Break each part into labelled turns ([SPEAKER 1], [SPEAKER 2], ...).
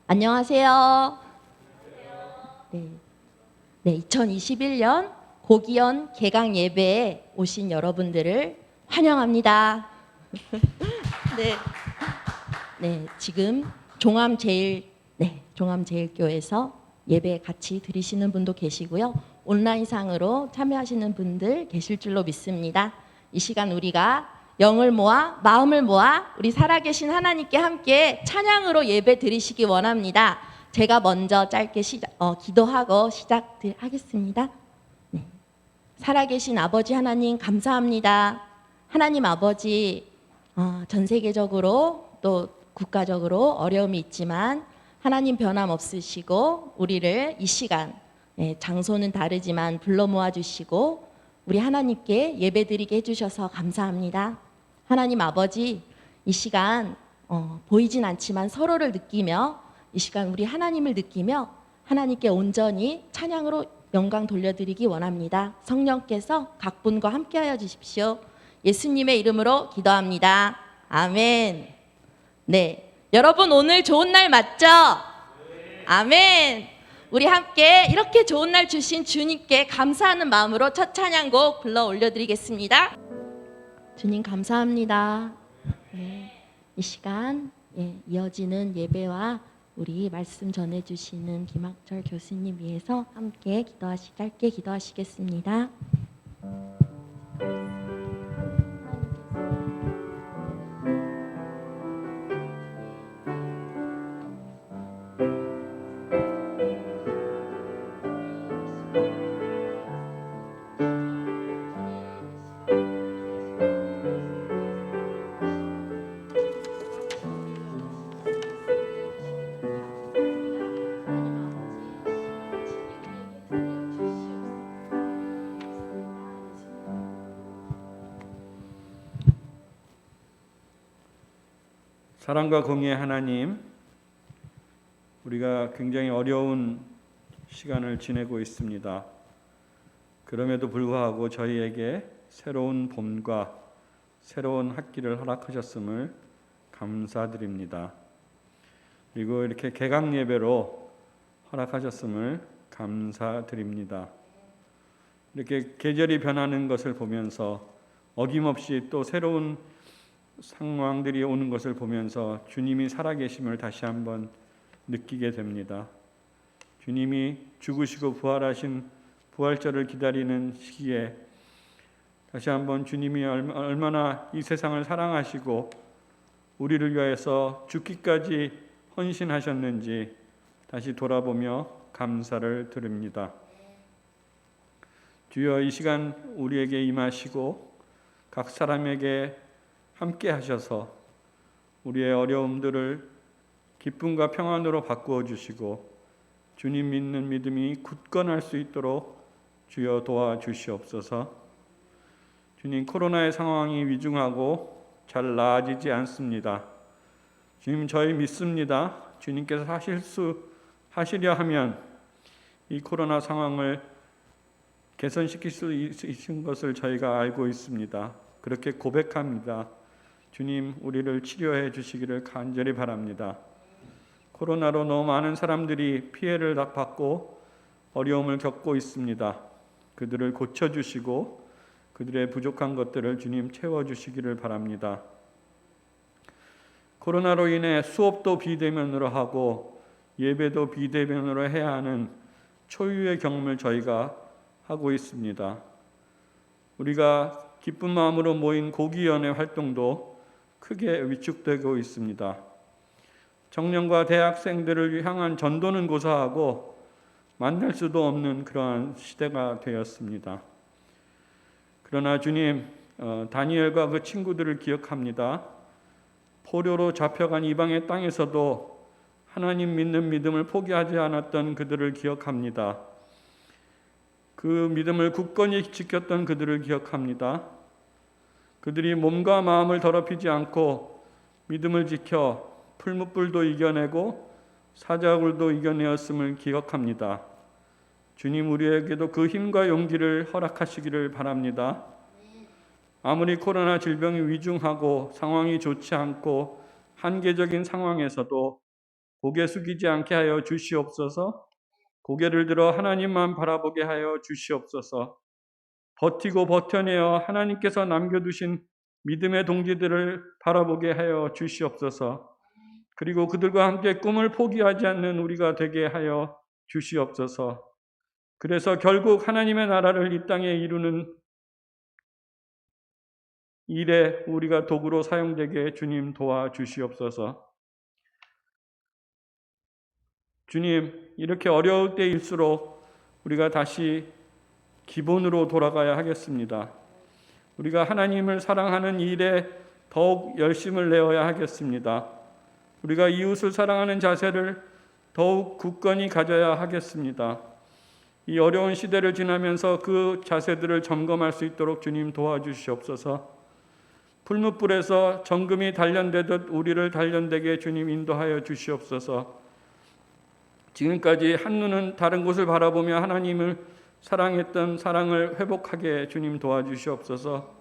[SPEAKER 1] 안녕하세요. 네, 네, 2021년 고기연 개강 예배에 오신 여러분들을 환영합니다. 네, 네, 지금 종암제일교회에서 예배 같이 드리시는 분도 계시고요. 온라인상으로 참여하시는 분들 계실 줄로 믿습니다. 이 시간 우리가 영을 모아 마음을 모아 우리 살아계신 하나님께 함께 찬양으로 예배 드리시기 원합니다. 제가 먼저 짧게 기도하고 시작하겠습니다. 네. 살아계신 아버지 하나님 감사합니다. 하나님 아버지, 전 세계적으로 또 국가적으로 어려움이 있지만 하나님 변함없으시고 우리를 이 시간, 장소는 다르지만 불러 모아주시고 우리 하나님께 예배드리게 해주셔서 감사합니다. 하나님 아버지, 이 시간 보이진 않지만 서로를 느끼며 이 시간 우리 하나님을 느끼며 하나님께 온전히 찬양으로 영광 돌려드리기 원합니다. 성령께서 각 분과 함께하여 주십시오. 예수님의 이름으로 기도합니다. 아멘. 네, 여러분 오늘 좋은 날 맞죠? 아멘. 우리 함께 이렇게 좋은 날 주신 주님께 감사하는 마음으로 첫 찬양곡 불러 올려드리겠습니다. 주님 감사합니다. 네, 이 시간 이어지는 예배와 우리 말씀 전해주시는 김학철 교수님 위해서 함께 짧게 기도하시겠습니다.
[SPEAKER 2] 사랑과 공의의 하나님, 우리가 굉장히 어려운 시간을 지내고 있습니다. 그럼에도 불구하고 저희에게 새로운 봄과 새로운 학기를 허락하셨음을 감사드립니다. 그리고 이렇게 개강 예배로 허락하셨음을 감사드립니다. 이렇게 계절이 변하는 것을 보면서 어김없이 또 새로운 상황들이 오는 것을 보면서 주님이 살아계심을 다시 한번 느끼게 됩니다. 주님이 죽으시고 부활하신 부활절을 기다리는 시기에 다시 한번 주님이 얼마나 이 세상을 사랑하시고 우리를 위해서 죽기까지 헌신하셨는지 다시 돌아보며 감사를 드립니다. 주여, 이 시간 우리에게 임하시고 각 사람에게 함께 하셔서 우리의 어려움들을 기쁨과 평안으로 바꾸어 주시고 주님 믿는 믿음이 굳건할 수 있도록 주여 도와주시옵소서. 주님, 코로나의 상황이 위중하고 잘 나아지지 않습니다. 주님, 저희 믿습니다. 주님께서 하시려 하면 이 코로나 상황을 개선시킬 수 있는 것을 저희가 알고 있습니다. 그렇게 고백합니다. 주님, 우리를 치료해 주시기를 간절히 바랍니다. 코로나로 너무 많은 사람들이 피해를 받고 어려움을 겪고 있습니다. 그들을 고쳐주시고 그들의 부족한 것들을 주님 채워주시기를 바랍니다. 코로나로 인해 수업도 비대면으로 하고 예배도 비대면으로 해야 하는 초유의 경험을 저희가 하고 있습니다. 우리가 기쁜 마음으로 모인 고기연의 활동도 크게 위축되고 있습니다. 청년과 대학생들을 향한 전도는 고사하고 만날 수도 없는 그러한 시대가 되었습니다. 그러나 주님, 다니엘과 그 친구들을 기억합니다. 포로로 잡혀간 이방의 땅에서도 하나님 믿는 믿음을 포기하지 않았던 그들을 기억합니다. 그 믿음을 굳건히 지켰던 그들을 기억합니다. 그들이 몸과 마음을 더럽히지 않고 믿음을 지켜 풀무불도 이겨내고 사자굴도 이겨내었음을 기억합니다. 주님, 우리에게도 그 힘과 용기를 허락하시기를 바랍니다. 아무리 코로나 질병이 위중하고 상황이 좋지 않고 한계적인 상황에서도 고개 숙이지 않게 하여 주시옵소서. 고개를 들어 하나님만 바라보게 하여 주시옵소서. 버티고 버텨내어 하나님께서 남겨두신 믿음의 동지들을 바라보게 하여 주시옵소서. 그리고 그들과 함께 꿈을 포기하지 않는 우리가 되게 하여 주시옵소서. 그래서 결국 하나님의 나라를 이 땅에 이루는 일에 우리가 도구로 사용되게 주님 도와주시옵소서. 주님, 이렇게 어려울 때일수록 우리가 다시 기본으로 돌아가야 하겠습니다. 우리가 하나님을 사랑하는 일에 더욱 열심을 내어야 하겠습니다. 우리가 이웃을 사랑하는 자세를 더욱 굳건히 가져야 하겠습니다. 이 어려운 시대를 지나면서 그 자세들을 점검할 수 있도록 주님 도와주시옵소서. 풀무불에서 정금이 단련되듯 우리를 단련되게 주님 인도하여 주시옵소서. 지금까지 한눈은 다른 곳을 바라보며 하나님을 사랑했던 사랑을 회복하게 주님 도와주시옵소서.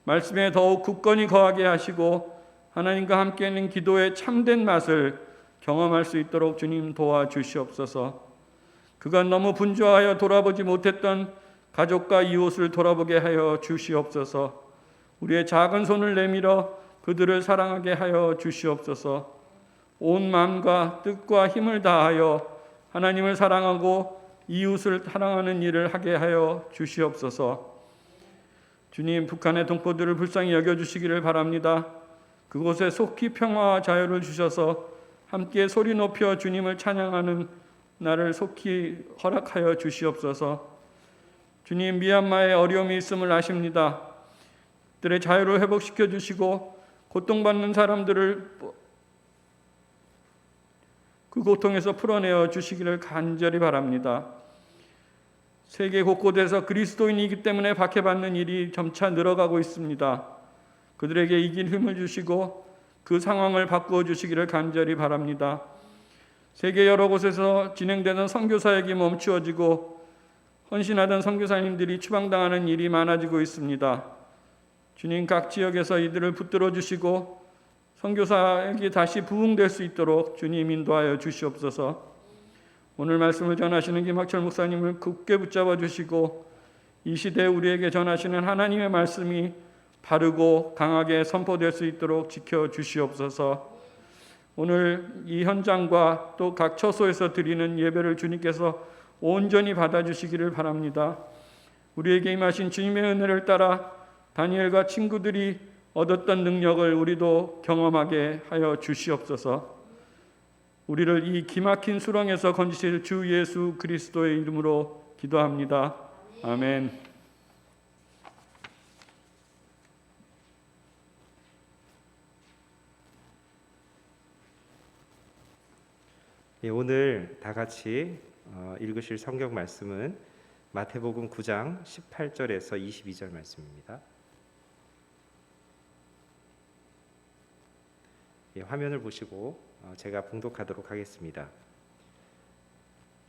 [SPEAKER 2] 말씀에 더욱 굳건히 거하게 하시고 하나님과 함께 있는 기도의 참된 맛을 경험할 수 있도록 주님 도와주시옵소서. 그간 너무 분주하여 돌아보지 못했던 가족과 이웃을 돌아보게 하여 주시옵소서. 우리의 작은 손을 내밀어 그들을 사랑하게 하여 주시옵소서. 온 마음과 뜻과 힘을 다하여 하나님을 사랑하고 이웃을 사랑하는 일을 하게 하여 주시옵소서. 주님, 북한의 동포들을 불쌍히 여겨주시기를 바랍니다. 그곳에 속히 평화와 자유를 주셔서 함께 소리 높여 주님을 찬양하는 나를 속히 허락하여 주시옵소서. 주님, 미얀마에 어려움이 있음을 아십니다. 들의 자유를 회복시켜 주시고 고통받는 사람들을 그 고통에서 풀어내어 주시기를 간절히 바랍니다. 세계 곳곳에서 그리스도인이기 때문에 박해받는 일이 점차 늘어가고 있습니다. 그들에게 이길 힘을 주시고 그 상황을 바꾸어 주시기를 간절히 바랍니다. 세계 여러 곳에서 진행되는 선교사역이 멈추어지고 헌신하던 선교사님들이 추방당하는 일이 많아지고 있습니다. 주님, 각 지역에서 이들을 붙들어 주시고 선교사역이 다시 부흥될 수 있도록 주님 인도하여 주시옵소서. 오늘 말씀을 전하시는 김학철 목사님을 굳게 붙잡아 주시고 이 시대에 우리에게 전하시는 하나님의 말씀이 바르고 강하게 선포될 수 있도록 지켜 주시옵소서. 오늘 이 현장과 또 각 처소에서 드리는 예배를 주님께서 온전히 받아주시기를 바랍니다. 우리에게 임하신 주님의 은혜를 따라 다니엘과 친구들이 얻었던 능력을 우리도 경험하게 하여 주시옵소서. 우리를 이 기막힌 수렁에서 건지실 주 예수 그리스도의 이름으로 기도합니다. 아멘.
[SPEAKER 3] 예, 오늘 다 같이 읽으실 성경 말씀은 마태복음 9장 18절에서 22절 말씀입니다. 예, 화면을 보시고 제가 봉독하도록 하겠습니다.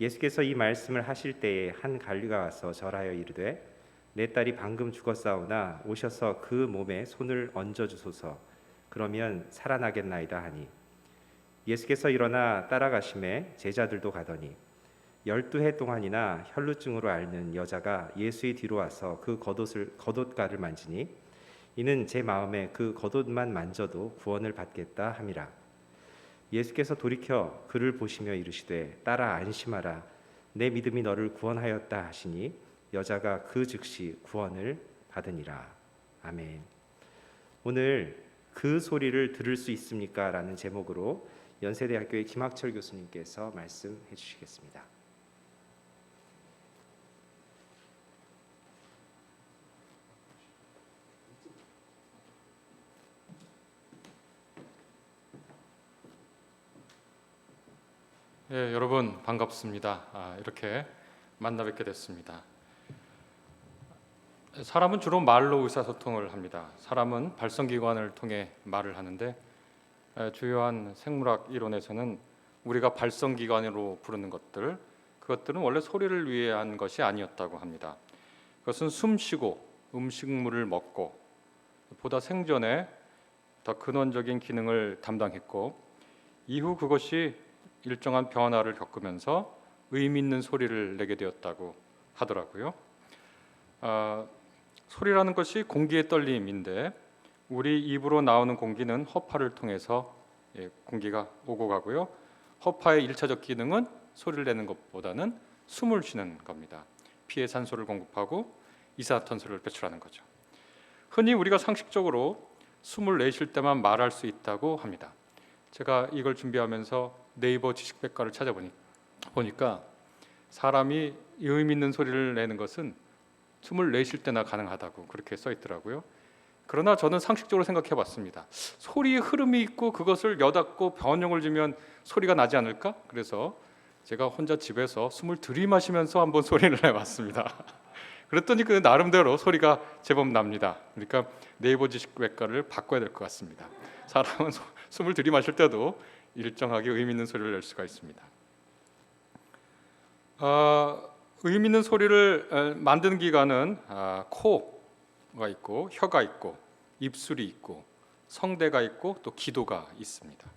[SPEAKER 3] 예수께서 이 말씀을 하실 때에 한 관리가 와서 절하여 이르되 내 딸이 방금 죽었사오나 오셔서 그 몸에 손을 얹어 주소서. 그러면 살아나겠나이다 하니 예수께서 일어나 따라가심에 제자들도 가더니 12해 동안이나 혈루증으로 앓는 여자가 예수의 뒤로 와서 그 겉옷가를 만지니 이는 제 마음에 그 겉옷만 만져도 구원을 받겠다 함이라. 예수께서 돌이켜 그를 보시며 이르시되 딸아 안심하라 내 믿음이 너를 구원하였다 하시니 여자가 그 즉시 구원을 받으니라. 아멘. 오늘 그 소리를 들을 수 있습니까? 라는 제목으로 연세대학교의 김학철 교수님께서 말씀해 주시겠습니다.
[SPEAKER 4] 예, 여러분 반갑습니다. 이렇게 만나 뵙게 됐습니다. 사람은 주로 말로 의사소통을 합니다. 사람은 발성기관을 통해 말을 하는데 주요한 생물학 이론에서는 우리가 발성기관으로 부르는 그것들은 원래 소리를 위한 것이 아니었다고 합니다. 그것은 숨쉬고 음식물을 먹고 보다 생전에 더 근원적인 기능을 담당했고 이후 그것이 일정한 변화를 겪으면서 의미 있는 소리를 내게 되었다고 하더라고요. 소리라는 것이 공기의 떨림인데 우리 입으로 나오는 공기는 허파를 통해서 공기가 오고 가고요. 허파의 1차적 기능은 소리를 내는 것보다는 숨을 쉬는 겁니다. 피에 산소를 공급하고 이산화탄소를 배출하는 거죠. 흔히 우리가 상식적으로 숨을 내쉴 때만 말할 수 있다고 합니다. 제가 이걸 준비하면서 네이버 지식백과를 찾아보니까 사람이 의미 있는 소리를 내는 것은 숨을 내쉴 때나 가능하다고 그렇게 써 있더라고요. 그러나 저는 상식적으로 생각해 봤습니다. 소리의 흐름이 있고 그것을 여닫고 변형을 주면 소리가 나지 않을까? 그래서 제가 혼자 집에서 숨을 들이마시면서 한번 소리를 내봤습니다. 그랬더니 그 나름대로 소리가 제법 납니다. 그러니까 네이버 지식백과를 바꿔야 될 것 같습니다. 사람은 숨을 들이마실 때도 일정하게 의미 있는 소리를 낼 수가 있습니다. 의미 있는 소리를 만드는 기관은 코가 있고 혀가 있고 입술이 있고 성대가 있고 또 기도가 있습니다.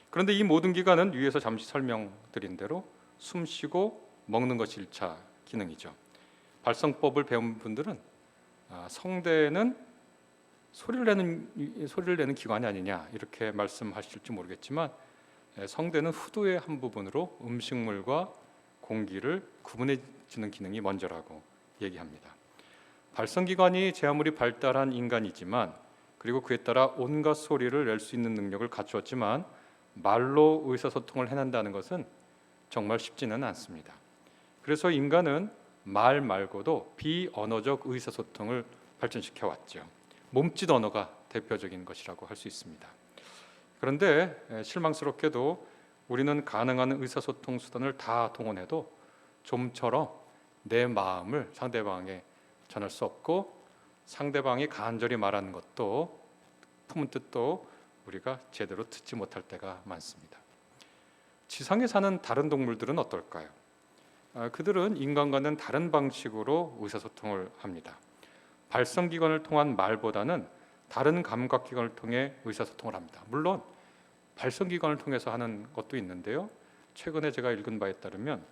[SPEAKER 4] 그런데 이 모든 기관은 위에서 잠시 설명드린 대로 숨 쉬고 먹는 것이 1차 기능이죠. 발성법을 배운 분들은 성대는 소리를 내는 기관이 아니냐 이렇게 말씀하실지 모르겠지만 성대는 후두의 한 부분으로 음식물과 공기를 구분해 주는 기능이 먼저라고 얘기합니다. 발성기관이 제 아무리 발달한 인간이지만 그리고 그에 따라 온갖 소리를 낼 수 있는 능력을 갖추었지만 말로 의사소통을 해낸다는 것은 정말 쉽지는 않습니다. 그래서 인간은 말 말고도 비언어적 의사소통을 발전시켜 왔죠. 몸짓 언어가 대표적인 것이라고 할 수 있습니다. 그런데 실망스럽게도 우리는 가능한 의사소통 수단을 다 동원해도 좀처럼 내 마음을 상대방에게 전할 수 없고 상대방이 간절히 말하는 것도 품은 뜻도 우리가 제대로 듣지 못할 때가 많습니다. 지상에 사는 다른 동물들은 어떨까요? 그들은 인간과는 다른 방식으로 의사소통을 합니다. 발성기관을 통한 말보다는 다른 감각기관을 통해 의사소통을 합니다. 물론 발성기관을 통해서 하는 것도 있는데요. 최근에 제가 읽은 바에 따르면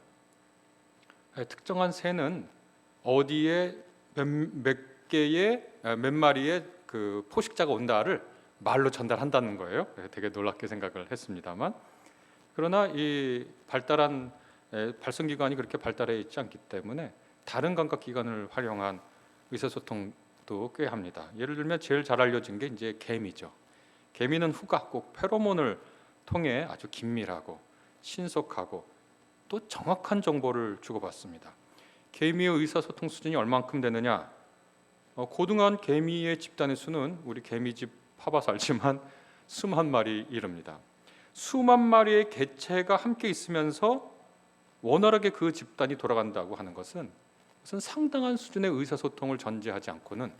[SPEAKER 4] 특정한 새는 어디에 몇 마리의 그 포식자가 온다를 말로 전달한다는 거예요. 되게 놀랍게 생각을 했습니다만, 그러나 이 발달한 발성기관이 그렇게 발달해 있지 않기 때문에 다른 감각기관을 활용한 의사소통도 꽤 합니다. 예를 들면 제일 잘 알려진 게 이제 개미죠. 개미는 후각, 꼭 페로몬을 통해 아주 긴밀하고 신속하고 또 정확한 정보를 주고받습니다. 개미의 의사소통 수준이 얼만큼 되느냐? 고등한 개미의 집단의 수는 우리 개미집 파봐서 알지만 수만 마리 이릅니다. 수만 마리의 개체가 함께 있으면서 원활하게 그 집단이 돌아간다고 하는 것은 상당한 수준의 의사소통을 전제하지 않고는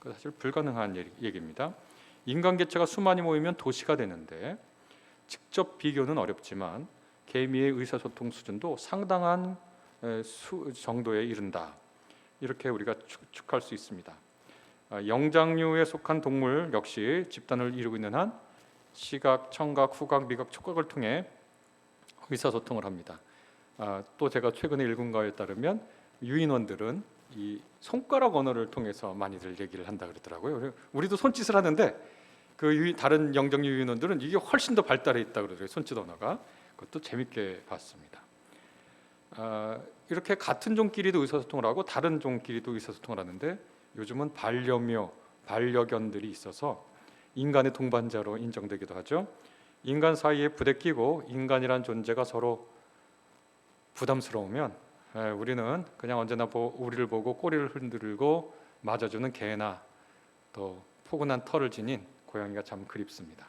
[SPEAKER 4] 사실 불가능한 얘기입니다. 인간 개체가 수만이 모이면 도시가 되는데 직접 비교는 어렵지만 개미의 의사소통 수준도 상당한 정도에 이른다. 이렇게 우리가 추측할 수 있습니다. 영장류에 속한 동물 역시 집단을 이루고 있는 한 시각, 청각, 후각, 미각, 촉각을 통해 의사소통을 합니다. 또 제가 최근에 읽은 거에 따르면 유인원들은 이 손가락 언어를 통해서 많이들 얘기를 한다 그러더라고요. 우리도 손짓을 하는데 그 다른 영장류 유인원들은 이게 훨씬 더 발달해 있다 그러더라고요. 손짓 언어가. 그것도 재밌게 봤습니다. 이렇게 같은 종끼리도 의사소통을 하고 다른 종끼리도 의사소통을 하는데 요즘은 반려묘, 반려견들이 있어서 인간의 동반자로 인정되기도 하죠. 인간 사이에 부대끼고 인간이란 존재가 서로 부담스러우면 우리는 그냥 언제나 우리를 보고 꼬리를 흔들고 맞아주는 개나 또 포근한 털을 지닌 고양이가 참 그립습니다.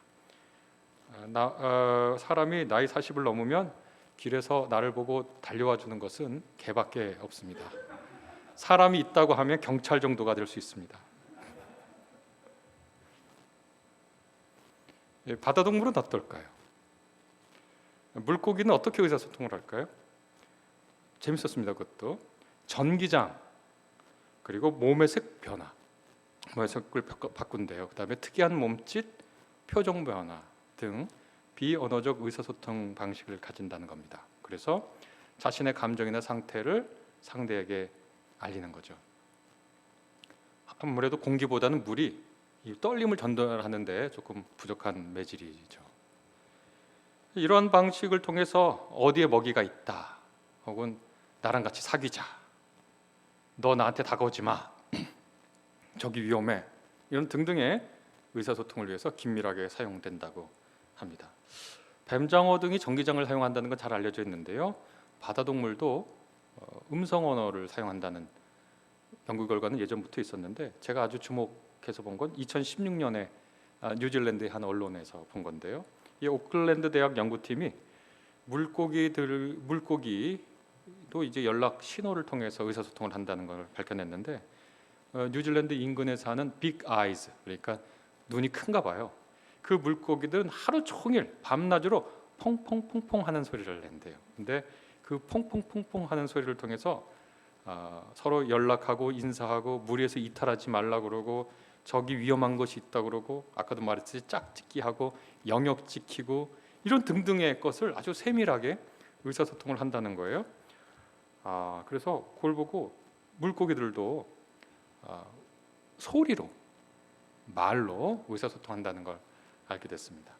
[SPEAKER 4] 사람이 나이 40을 넘으면 길에서 나를 보고 달려와 주는 것은 개밖에 없습니다. 사람이 있다고 하면 경찰 정도가 될 수 있습니다. 바다 동물은 어떨까요? 물고기는 어떻게 의사소통을 할까요? 재밌었습니다. 그것도 전기장 그리고 몸의 색 변화, 몸의 색을 바꾼대요. 그다음에 특이한 몸짓, 표정 변화 등 비언어적 의사소통 방식을 가진다는 겁니다. 그래서 자신의 감정이나 상태를 상대에게 알리는 거죠. 아무래도 공기보다는 물이 이 떨림을 전달하는데 조금 부족한 매질이죠. 이러한 방식을 통해서 어디에 먹이가 있다, 혹은 나랑 같이 사귀자, 너 나한테 다가오지 마, 저기 위험해, 이런 등등의 의사소통을 위해서 긴밀하게 사용된다고 합니다. 뱀장어 등이 전기장을 사용한다는 건 잘 알려져 있는데요. 바다동물도 음성 언어를 사용한다는 연구 결과는 예전부터 있었는데, 제가 아주 주목해서 본 건 2016년에 뉴질랜드의 한 언론에서 본 건데요. 이 오클랜드 대학 연구팀이 물고기도 이제 연락 신호를 통해서 의사소통을 한다는 걸 밝혀냈는데, 뉴질랜드 인근에 사는 빅 아이즈, 그러니까 눈이 큰가 봐요. 그 물고기들은 하루 종일 밤낮으로 퐁퐁퐁퐁 하는 소리를 낸대요. 근데 그 퐁퐁퐁퐁 하는 소리를 통해서 서로 연락하고 인사하고, 무리에서 이탈하지 말라 그러고, 저기 위험한 것이 있다 그러고, 아까도 말했듯이 짝짓기하고 영역 지키고, 이런 등등의 것을 아주 세밀하게 의사소통을 한다는 거예요. 그래서 그걸 보고 물고기들도 소리로, 말로 의사소통한다는 걸 알게 됐습니다.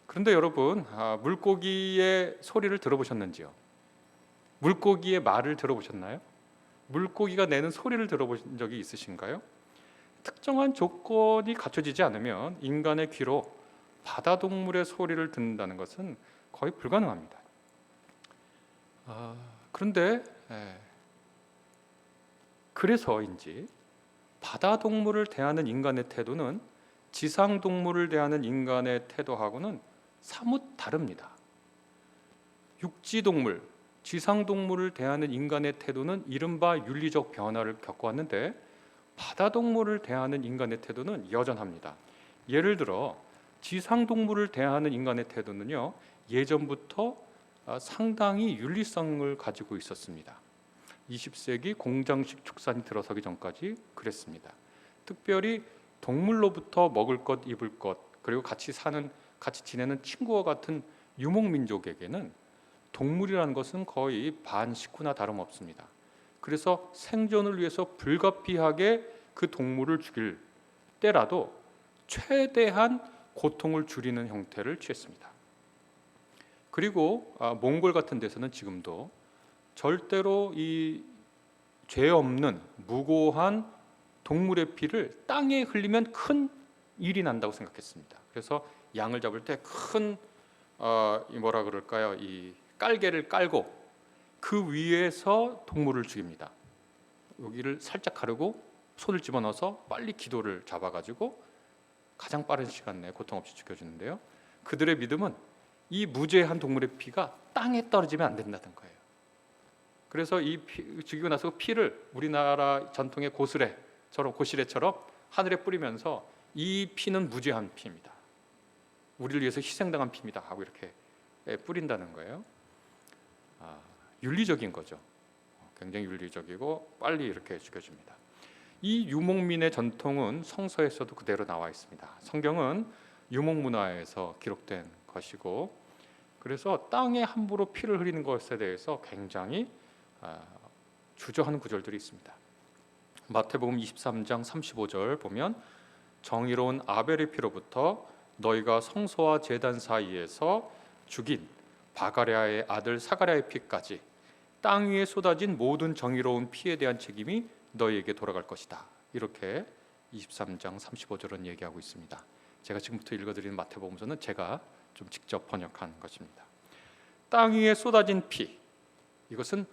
[SPEAKER 4] 그런데 여러분, 물고기의 소리를 들어보셨는지요? 물고기의 말을 들어보셨나요? 물고기가 내는 소리를 들어보신 적이 있으신가요? 특정한 조건이 갖춰지지 않으면 인간의 귀로 바다 동물의 소리를 듣는다는 것은 거의 불가능합니다. 그런데 그래서인지 바다 동물을 대하는 인간의 태도는 지상 동물을 대하는 인간의 태도하고는 사뭇 다릅니다. 육지 동물, 지상 동물을 대하는 인간의 태도는 이른바 윤리적 변화를 겪어왔는데, 바다 동물을 대하는 인간의 태도는 여전합니다. 예를 들어 지상 동물을 대하는 인간의 태도는요, 예전부터 상당히 윤리성을 가지고 있었습니다. 20세기 공장식 축산이 들어서기 전까지 그랬습니다. 특별히 동물로부터 먹을 것, 입을 것, 그리고 같이 지내는 친구와 같은 유목민족에게는 동물이라는 것은 거의 반식구나 다름없습니다. 그래서 생존을 위해서 불가피하게 그 동물을 죽일 때라도 최대한 고통을 줄이는 형태를 취했습니다. 그리고 몽골 같은 데서는 지금도 절대로 이 죄 없는 무고한 동물의 피를 땅에 흘리면 큰 일이 난다고 생각했습니다. 그래서 양을 잡을 때 큰 이 깔개를 깔고 그 위에서 동물을 죽입니다. 여기를 살짝 가르고 손을 집어넣어서 빨리 기도를 잡아가지고 가장 빠른 시간 내에 고통 없이 죽여주는데요. 그들의 믿음은 이 무죄한 동물의 피가 땅에 떨어지면 안 된다는 거예요. 그래서 이 죽이고 나서 피를 우리나라 전통의 고시래처럼 하늘에 뿌리면서 이 피는 무죄한 피입니다, 우리를 위해서 희생당한 피입니다 하고 이렇게 뿌린다는 거예요. 윤리적인 거죠. 굉장히 윤리적이고 빨리 이렇게 죽여줍니다. 이 유목민의 전통은 성서에서도 그대로 나와 있습니다. 성경은 유목문화에서 기록된 것이고, 그래서 땅에 함부로 피를 흘리는 것에 대해서 굉장히 주저하는 구절들이 있습니다. 마태복음 23장 35절 보면, 정의로운 아벨의 피로부터 너희가 성소와 제단 사이에서 죽인 바가랴의 아들 사가랴의 피까지 땅 위에 쏟아진 모든 정의로운 피에 대한 책임이 너희에게 돌아갈 것이다. 이렇게 23장 35절은 얘기하고 있습니다. 제가 지금부터 읽어드리는 마태복음서는 제가 좀 직접 번역한 것입니다. 땅 위에 쏟아진 피, 이것은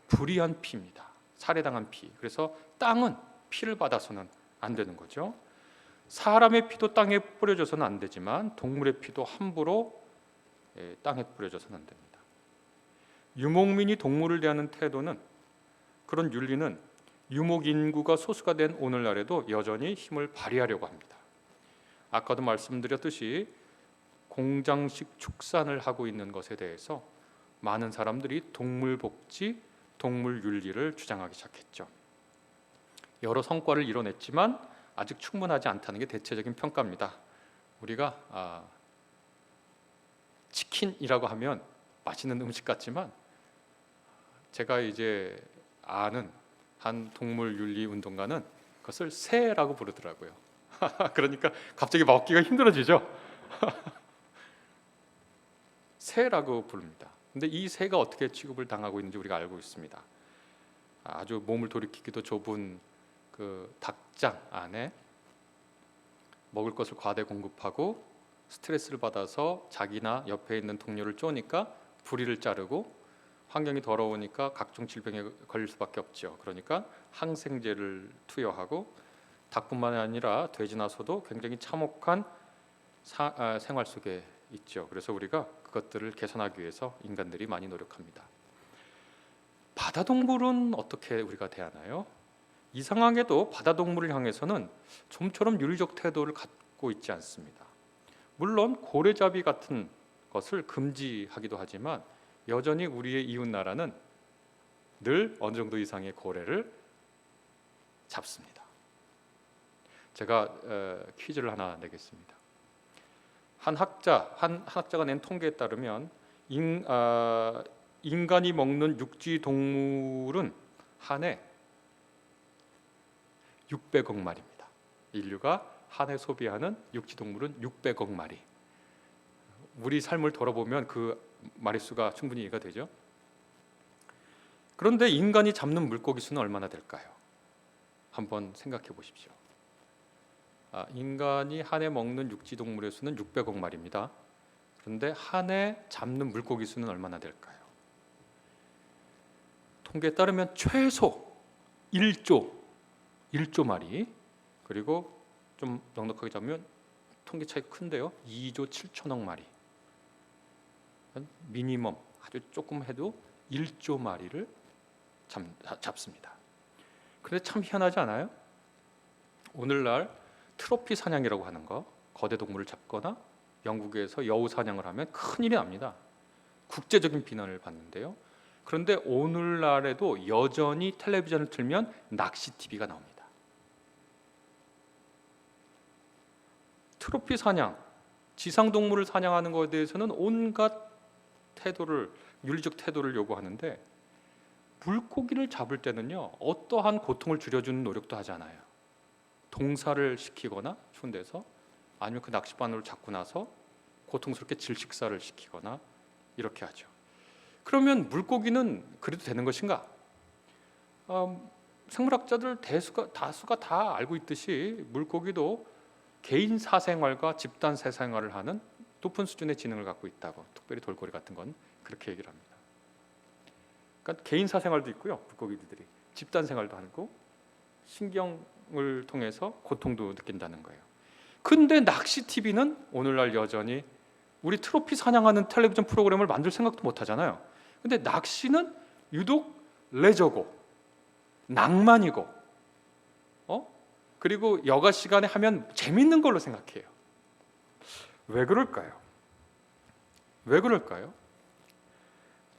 [SPEAKER 4] 불의한 피입니다. 살해당한 피. 그래서 땅은 피를 받아서는 안 되는 거죠. 사람의 피도 땅에 뿌려져서는 안 되지만 동물의 피도 함부로 땅에 뿌려져서는 안 됩니다. 유목민이 동물을 대하는 태도는, 그런 윤리는 유목 인구가 소수가 된 오늘날에도 여전히 힘을 발휘하려고 합니다. 아까도 말씀드렸듯이 공장식 축산을 하고 있는 것에 대해서 많은 사람들이 동물 복지, 동물 윤리를 주장하기 시작했죠. 여러 성과를 이뤄냈지만 아직 충분하지 않다는 게 대체적인 평가입니다. 우리가 치킨이라고 하면 맛있는 음식 같지만 제가 이제 아는 한 동물윤리 운동가는 그것을 새라고 부르더라고요. 그러니까 갑자기 먹기가 힘들어지죠. 새라고 부릅니다. 근데 이 새가 어떻게 취급을 당하고 있는지 우리가 알고 있습니다. 아주 몸을 돌이키기도 좁은 그 닭장 안에 먹을 것을 과대 공급하고 스트레스를 받아서 자기나 옆에 있는 동료를 쪼니까 부리를 자르고 환경이 더러우니까 각종 질병에 걸릴 수밖에 없죠. 그러니까 항생제를 투여하고 닭뿐만 아니라 돼지나 소도 굉장히 참혹한 생활 속에 있죠. 그래서 우리가 그것들을 개선하기 위해서 인간들이 많이 노력합니다. 바다 동물은 어떻게 우리가 대하나요? 이상하게도 바다 동물을 향해서는 좀처럼 윤리적 태도를 갖고 있지 않습니다. 물론 고래잡이 같은 것을 금지하기도 하지만 여전히 우리의 이웃 나라는 늘 어느 정도 이상의 고래를 잡습니다. 제가 퀴즈를 하나 내겠습니다. 한 학자가 낸 통계에 따르면 인간이 먹는 육지 동물은 한 해 600억 마리입니다. 인류가 한 해 소비하는 육지 동물은 600억 마리. 우리 삶을 돌아보면 그 마리수가 충분히 이해가 되죠. 그런데 인간이 잡는 물고기 수는 얼마나 될까요? 한번 생각해 보십시오. 인간이 한 해 먹는 육지 동물의 수는 600억 마리입니다. 그런데 한 해 잡는 물고기 수는 얼마나 될까요? 통계에 따르면 최소 1조 마리, 그리고 좀 넉넉하게 잡으면 통계 차이가 큰데요. 2조 7천억 마리. 미니멈 아주 조금 해도 1조 마리를 잡습니다. 그런데 참 희한하지 않아요? 오늘날 트로피 사냥이라고 하는 거, 거대 동물을 잡거나 영국에서 여우 사냥을 하면 큰일이 납니다. 국제적인 비난을 받는데요. 그런데 오늘날에도 여전히 텔레비전을 틀면 낚시 TV가 나옵니다. 트로피 사냥, 지상 동물을 사냥하는 것에 대해서는 온갖 윤리적 태도를 요구하는데 물고기를 잡을 때는요, 어떠한 고통을 줄여주는 노력도 하지 않아요. 동사를 시키거나 추운 데서, 아니면 그 낚싯바늘을 잡고 나서 고통스럽게 질식사를 시키거나 이렇게 하죠. 그러면 물고기는 그래도 되는 것인가? 생물학자들 다수가 다 알고 있듯이 물고기도 개인 사생활과 집단 사생활을 하는 높은 수준의 지능을 갖고 있다고, 특별히 돌고래 같은 건 그렇게 얘기를 합니다. 그러니까 개인 사생활도 있고요, 물고기들이 집단 생활도 하고 신경을 통해서 고통도 느낀다는 거예요. 근데 낚시 TV는 오늘날 여전히 우리 트로피 사냥하는 텔레비전 프로그램을 만들 생각도 못 하잖아요. 근데 낚시는 유독 레저고 낭만이고 그리고 여가 시간에 하면 재밌는 걸로 생각해요. 왜 그럴까요?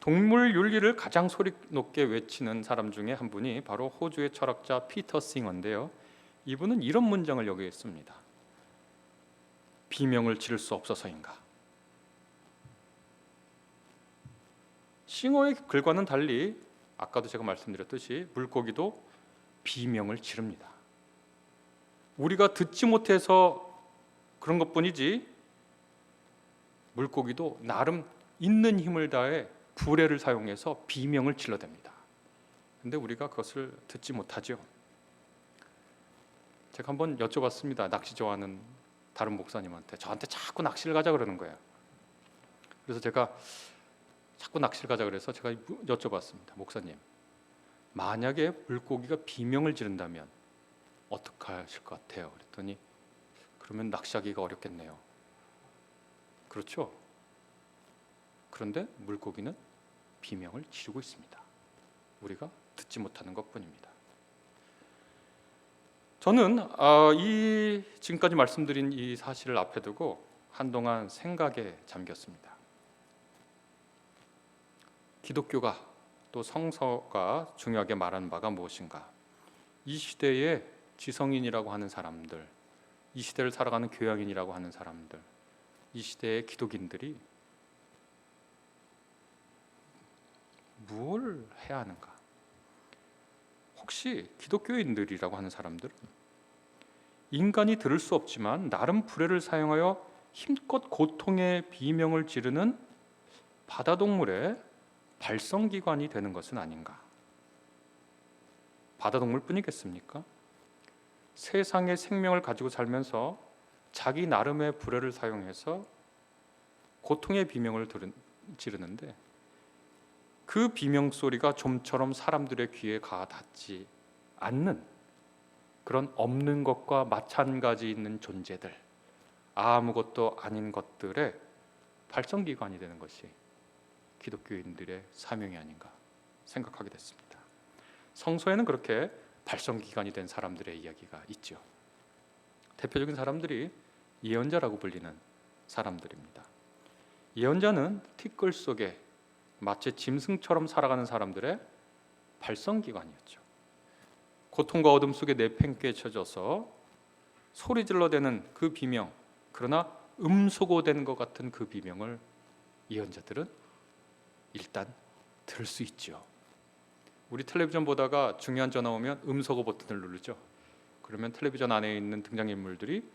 [SPEAKER 4] 동물 윤리를 가장 소리 높게 외치는 사람 중에 한 분이 바로 호주의 철학자 피터 싱어인데요. 이분은 이런 문장을 여기에 했습니다. 비명을 지를 수 없어서인가? 싱어의 글과는 달리 아까도 제가 말씀드렸듯이 물고기도 비명을 지릅니다. 우리가 듣지 못해서 그런 것뿐이지 물고기도 나름 있는 힘을 다해 부레를 사용해서 비명을 질러댑니다. 근데 우리가 그것을 듣지 못하죠. 제가 한번 여쭤봤습니다. 낚시 좋아하는 다른 목사님한테. 저한테 자꾸 낚시를 가자 그러는 거예요. 그래서 제가 자꾸 낚시를 가자 그래서 제가 여쭤봤습니다. 목사님, 만약에 물고기가 비명을 지른다면 어떻게 하실 것 같아요? 그랬더니 그러면 낚시하기가 어렵겠네요. 그렇죠? 그런데 물고기는 비명을 지르고 있습니다. 우리가 듣지 못하는 것뿐입니다. 저는 지금까지 말씀드린 이 사실을 앞에 두고 한동안 생각에 잠겼습니다. 기독교가 또 성서가 중요하게 말하는 바가 무엇인가? 이 시대에 지성인이라고 하는 사람들, 이 시대를 살아가는 교양인이라고 하는 사람들, 이 시대의 기독인들이 뭘 해야 하는가? 혹시 기독교인들이라고 하는 사람들은 인간이 들을 수 없지만 나름 불의를 사용하여 힘껏 고통의 비명을 지르는 바다동물의 발성기관이 되는 것은 아닌가? 바다동물뿐이겠습니까? 세상의 생명을 가지고 살면서 자기 나름의 불의를 사용해서 고통의 비명을 지르는데 그 비명 소리가 좀처럼 사람들의 귀에 닿지 않는 그런 없는 것과 마찬가지 있는 존재들, 아무것도 아닌 것들의 발성기관이 되는 것이 기독교인들의 사명이 아닌가 생각하게 됐습니다. 성서에는 그렇게 발성기관이 된 사람들의 이야기가 있죠. 대표적인 사람들이 예언자라고 불리는 사람들입니다. 예언자는 티끌 속에 마치 짐승처럼 살아가는 사람들의 발성기관이었죠. 고통과 어둠 속에 내팽개쳐져서 소리질러대는 그 비명, 그러나 음소거된 것 같은 그 비명을 예언자들은 일단 들을 수 있죠. 우리 텔레비전 보다가 중요한 전화 오면 음소거 버튼을 누르죠. 그러면 텔레비전 안에 있는 등장인물들이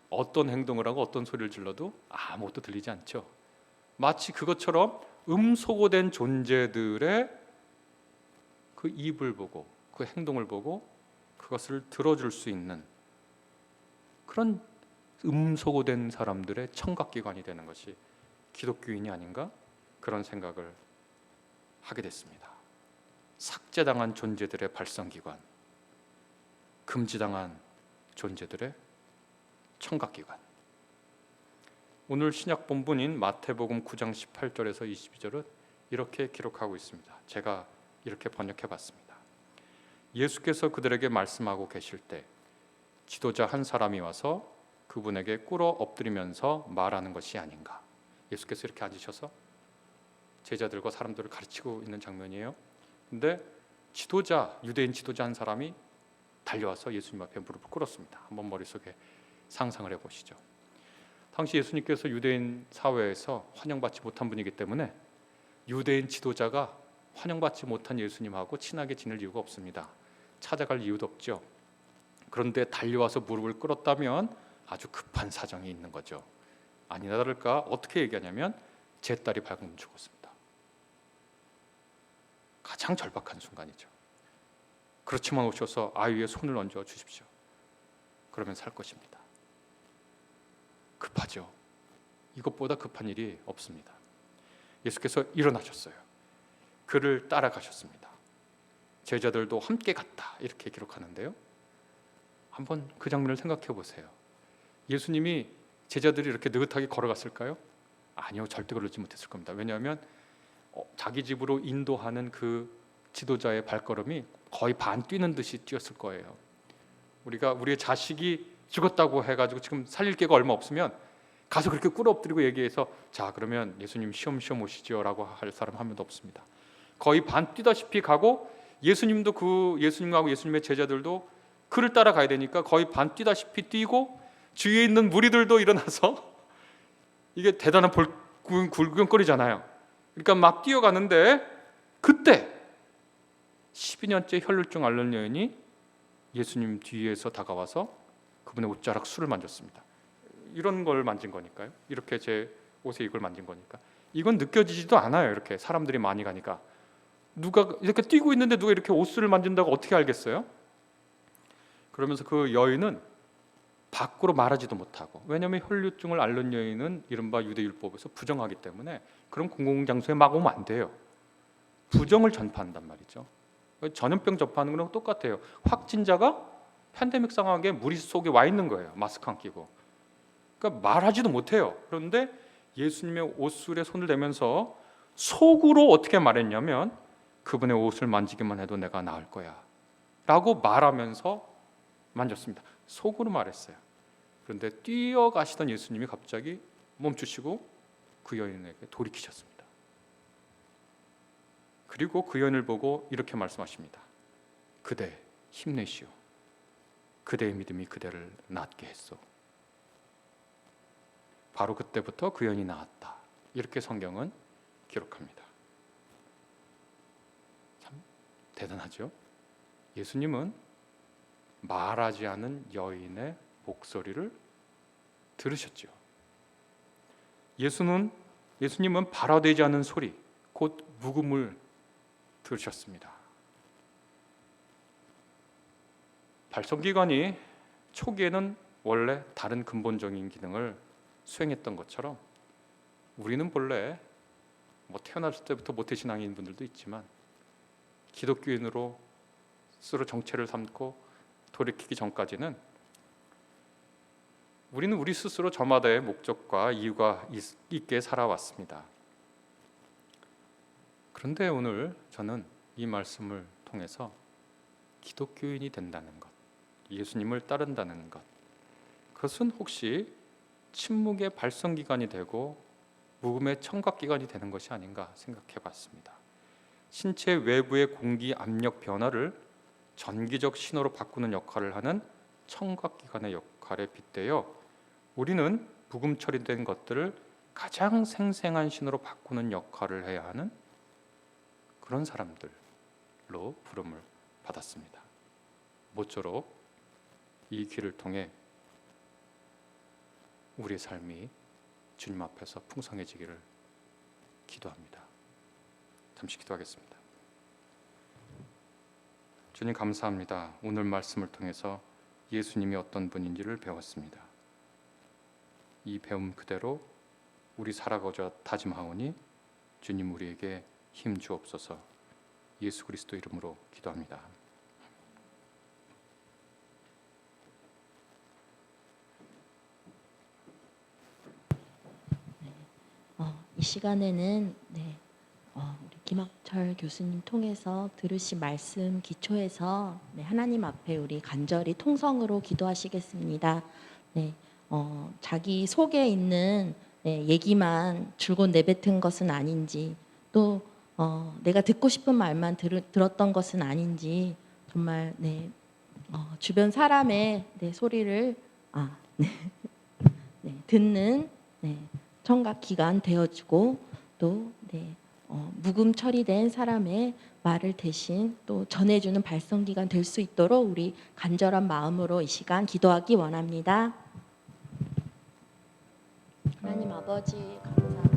[SPEAKER 4] 어떤 행동을 하고 어떤 소리를 질러도 아무것도 들리지 않죠. 마치 그것처럼 음소거된 존재들의 그 입을 보고 그 행동을 보고 그것을 들어줄 수 있는 그런 음소거된 사람들의 청각기관이 되는 것이 기독교인이 아닌가 그런 생각을 하게 됐습니다. 삭제당한 존재들의 발성기관, 금지당한 존재들의 청각기관. 오늘 신약 본문인 마태복음 9장 18절에서 22절은 이렇게 기록하고 있습니다. 제가 이렇게 번역해 봤습니다. 예수께서 그들에게 말씀하고 계실 때 지도자 한 사람이 와서 그분에게 꿇어 엎드리면서 말하는 것이 아닌가. 예수께서 이렇게 앉으셔서 제자들과 사람들을 가르치고 있는 장면이에요. 근데 지도자, 유대인 지도자 한 사람이 달려와서 예수님 앞에 무릎을 꿇었습니다. 한번 머릿속에 상상을 해보시죠. 당시 예수님께서 유대인 사회에서 환영받지 못한 분이기 때문에 유대인 지도자가 환영받지 못한 예수님하고 친하게 지낼 이유가 없습니다. 찾아갈 이유도 없죠. 그런데 달려와서 무릎을 꿇었다면 아주 급한 사정이 있는 거죠. 아니나 다를까 어떻게 얘기하냐면 제 딸이 방금 죽었습니다. 가장 절박한 순간이죠. 그렇지만 오셔서 아이의 손을 얹어 주십시오. 그러면 살 것입니다. 급하죠. 이것보다 급한 일이 없습니다. 예수께서 일어나셨어요. 그를 따라가셨습니다. 제자들도 함께 갔다 이렇게 기록하는데요. 한번 그 장면을 생각해 보세요. 예수님이 제자들이 이렇게 느긋하게 걸어갔을까요? 아니요, 절대 그러지 못했을 겁니다. 왜냐하면 자기 집으로 인도하는 그 지도자의 발걸음이 거의 반 뛰는 듯이 뛰었을 거예요. 우리가 우리의 자식이 죽었다고 해가지고 지금 살릴 게가 얼마 없으면 가서 그렇게 꿇어 엎드리고 얘기해서 자 그러면 예수님 쉬엄쉬엄 오시죠 라고 할 사람 한 명도 없습니다. 거의 반 뛰다시피 가고 예수님도 그 예수님하고 예수님의 제자들도 그를 따라가야 되니까 거의 반 뛰다시피 뛰고 주위에 있는 무리들도 일어나서 이게 대단한 굴경거리잖아요. 그러니까 막 뛰어가는데 그때 12년째 혈루증 앓는 여인이 예수님 뒤에서 다가와서 그분의 옷자락 술을 만졌습니다. 이런 걸 만진 거니까요. 이렇게 제 옷에 이걸 만진 거니까 이건 느껴지지도 않아요. 이렇게 사람들이 많이 가니까 누가 이렇게 뛰고 있는데 누가 이렇게 옷을 만진다고 어떻게 알겠어요? 그러면서 그 여인은 밖으로 말하지도 못하고, 왜냐하면 혈루증을 앓는 여인은 이른바 유대율법에서 부정하기 때문에 그런 공공장소에 막 오면 안 돼요. 부정을 전파한단 말이죠. 전염병 접하는 거랑 똑같아요. 확진자가 팬데믹 상황에 무리 속에 와 있는 거예요. 마스크 안 끼고. 그러니까 말하지도 못해요. 그런데 예수님의 옷술에 손을 대면서 속으로 어떻게 말했냐면 그분의 옷을 만지기만 해도 내가 나을 거야 라고 말하면서 만졌습니다. 속으로 말했어요. 그런데 뛰어가시던 예수님이 갑자기 멈추시고 그 여인에게 돌이키셨습니다. 그리고 그 여인을 보고 이렇게 말씀하십니다. 그대 힘내시오. 그대의 믿음이 그대를 낫게 했소. 바로 그때부터 그 여인이 나았다. 이렇게 성경은 기록합니다. 대단하죠. 예수님은 말하지 않은 여인의 목소리를 들으셨죠. 예수님은 발화되지 않은 소리, 곧 묵음을 들으셨습니다. 발성기관이 초기에는 원래 다른 근본적인 기능을 수행했던 것처럼 우리는 본래 태어났을 때부터 모태신앙인 분들도 있지만 기독교인으로 스스로 정체를 삼고 돌이키기 전까지는 우리는 우리 스스로 저마다의 목적과 이유가 있게 살아왔습니다. 그런데 오늘 저는 이 말씀을 통해서 기독교인이 된다는 것, 예수님을 따른다는 것, 그것은 혹시 침묵의 발성기관이 되고 묵음의 청각기관이 되는 것이 아닌가 생각해 봤습니다. 신체 외부의 공기 압력 변화를 전기적 신호로 바꾸는 역할을 하는 청각기관의 역할에 빗대어 우리는 묵음 처리된 것들을 가장 생생한 신호로 바꾸는 역할을 해야 하는 그런 사람들로 부름을 받았습니다. 모쪼록 이 길을 통해 우리의 삶이 주님 앞에서 풍성해지기를 기도합니다. 잠시 기도하겠습니다. 주님 감사합니다. 오늘 말씀을 통해서 예수님이 어떤 분인지를 배웠습니다. 이 배움 그대로 우리 살아가고자 다짐하오니 주님 우리에게 힘 주옵소서. 예수 그리스도 이름으로 기도합니다.
[SPEAKER 1] 이 시간에는 우리 김학철 교수님 통해서 들으신 말씀 기초해서 하나님 앞에 우리 간절히 통성으로 기도하시겠습니다. 자기 속에 있는 얘기만 줄곧 내뱉은 것은 아닌지, 또 내가 듣고 싶은 말만 들었던 것은 아닌지, 정말 주변 사람의 소리를 듣는 청각기관 되어주고, 또 묵음 처리된 사람의 말을 대신 또 전해주는 발성기관 될 수 있도록 우리 간절한 마음으로 이 시간 기도하기 원합니다. 하나님 아버지 감사합니다.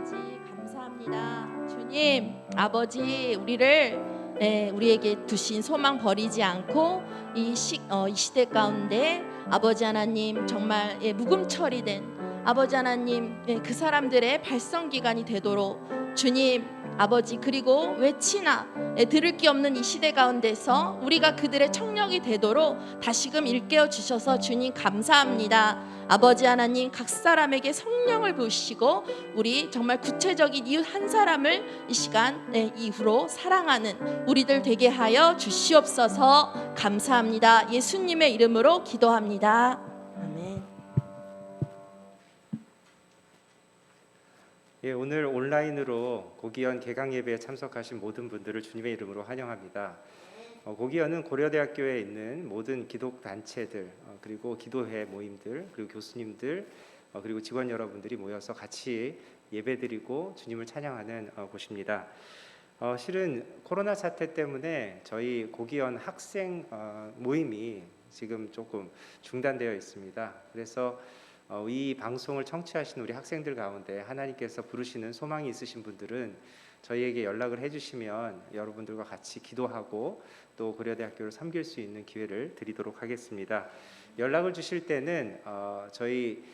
[SPEAKER 1] 주님 감사합니다. 주님 아버지, 우리에게 두신 소망 버리지 않고 이 시대 가운데 아버지 하나님 정말 묵음 처리된 아버지 하나님, 그 사람들의 발성기관이 되도록 주님 아버지, 그리고 외치나 들을 게 없는 이 시대 가운데서 우리가 그들의 청력이 되도록 다시금 일깨워 주셔서 주님 감사합니다. 아버지 하나님, 각 사람에게 성령을 부으시고 우리 정말 구체적인 이웃 한 사람을 이 시간 이후로 사랑하는 우리들 되게 하여 주시옵소서. 감사합니다. 예수님의 이름으로 기도합니다. 아멘.
[SPEAKER 3] 예, 오늘 온라인으로 고기현 개강 예배에 참석하신 모든 분들을 주님의 이름으로 환영합니다. 고기현은 고려대학교에 있는 모든 기독 단체들, 그리고 기도회 모임들, 그리고 교수님들, 그리고 직원 여러분들이 모여서 같이 예배드리고 주님을 찬양하는 곳입니다. 실은 코로나 사태 때문에 저희 고기현 학생 모임이 지금 조금 중단되어 있습니다. 그래서 이 방송을 청취하시는 우리 학생들 가운데 하나님께서 부르시는 소망이 있으신 분들은 저희에게 연락을 해주시면 여러분들과 같이 기도하고 또 고려대학교를 섬길 수 있는 기회를 드리도록 하겠습니다. 연락을 주실 때는 저희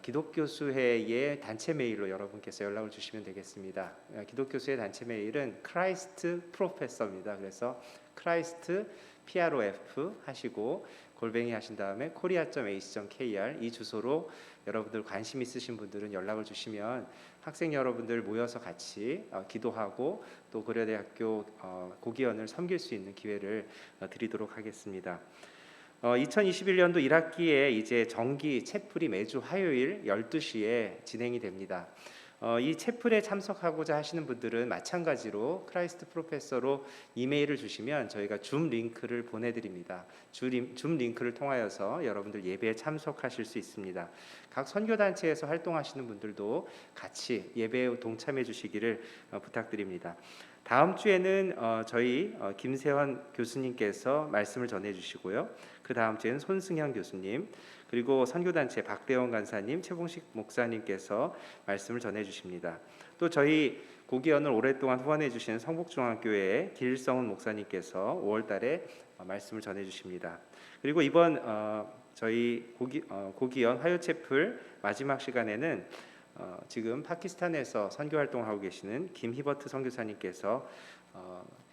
[SPEAKER 3] 기독교수회의 단체 메일로 여러분께서 연락을 주시면 되겠습니다. 기독교수회 단체 메일은 크라이스트 프로페서입니다. 그래서 크라이스트 PROF 하시고 골뱅이 하신 다음에 korea.ac.kr 이 주소로 여러분들 관심 있으신 분들은 연락을 주시면 학생 여러분들 모여서 같이 기도하고 또 고려대학교 고기현을 섬길 수 있는 기회를 드리도록 하겠습니다. 2021년도 1학기에 이제 정기 채플이 매주 화요일 12시에 진행이 됩니다. 이 채플에 참석하고자 하시는 분들은 마찬가지로 크라이스트 프로페서로 이메일을 주시면 저희가 줌 링크를 보내드립니다. 줌 링크를 통하여서 여러분들 예배에 참석하실 수 있습니다. 각 선교단체에서 활동하시는 분들도 같이 예배에 동참해 주시기를 부탁드립니다. 다음 주에는 저희 김세환 교수님께서 말씀을 전해 주시고요. 그 다음 주에는 손승현 교수님, 그리고 선교단체 박대원 간사님, 최봉식 목사님께서 말씀을 전해 주십니다. 또 저희 고기현을 오랫동안 후원해 주시는 성북중앙교회의 길성은 목사님께서 5월 달에 말씀을 전해 주십니다. 그리고 이번 저희 고기현 화요채플 마지막 시간에는 지금 파키스탄에서 선교 활동하고 계시는 김히버트 선교사님께서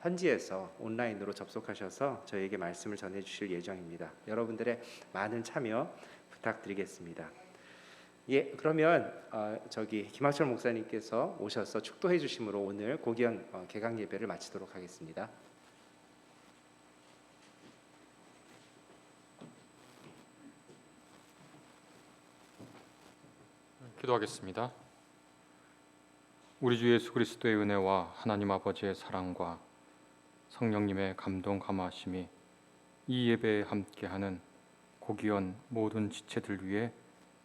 [SPEAKER 3] 현지에서 온라인으로 접속하셔서 저희에게 말씀을 전해 주실 예정입니다. 여러분들의 많은 참여 부탁드리겠습니다. 예, 그러면 저기 김학철 목사님께서 오셔서 축도해 주심으로 오늘 고기현 개강 예배를 마치도록 하겠습니다.
[SPEAKER 4] 기도하겠습니다. 우리 주 예수 그리스도의 은혜와 하나님 아버지의 사랑과 성령님의 감동 감화하심이 이 예배에 함께하는 고기현 모든 지체들 위해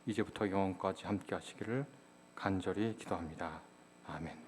[SPEAKER 4] 이제부터 영원까지 함께하시기를 간절히 기도합니다. 아멘.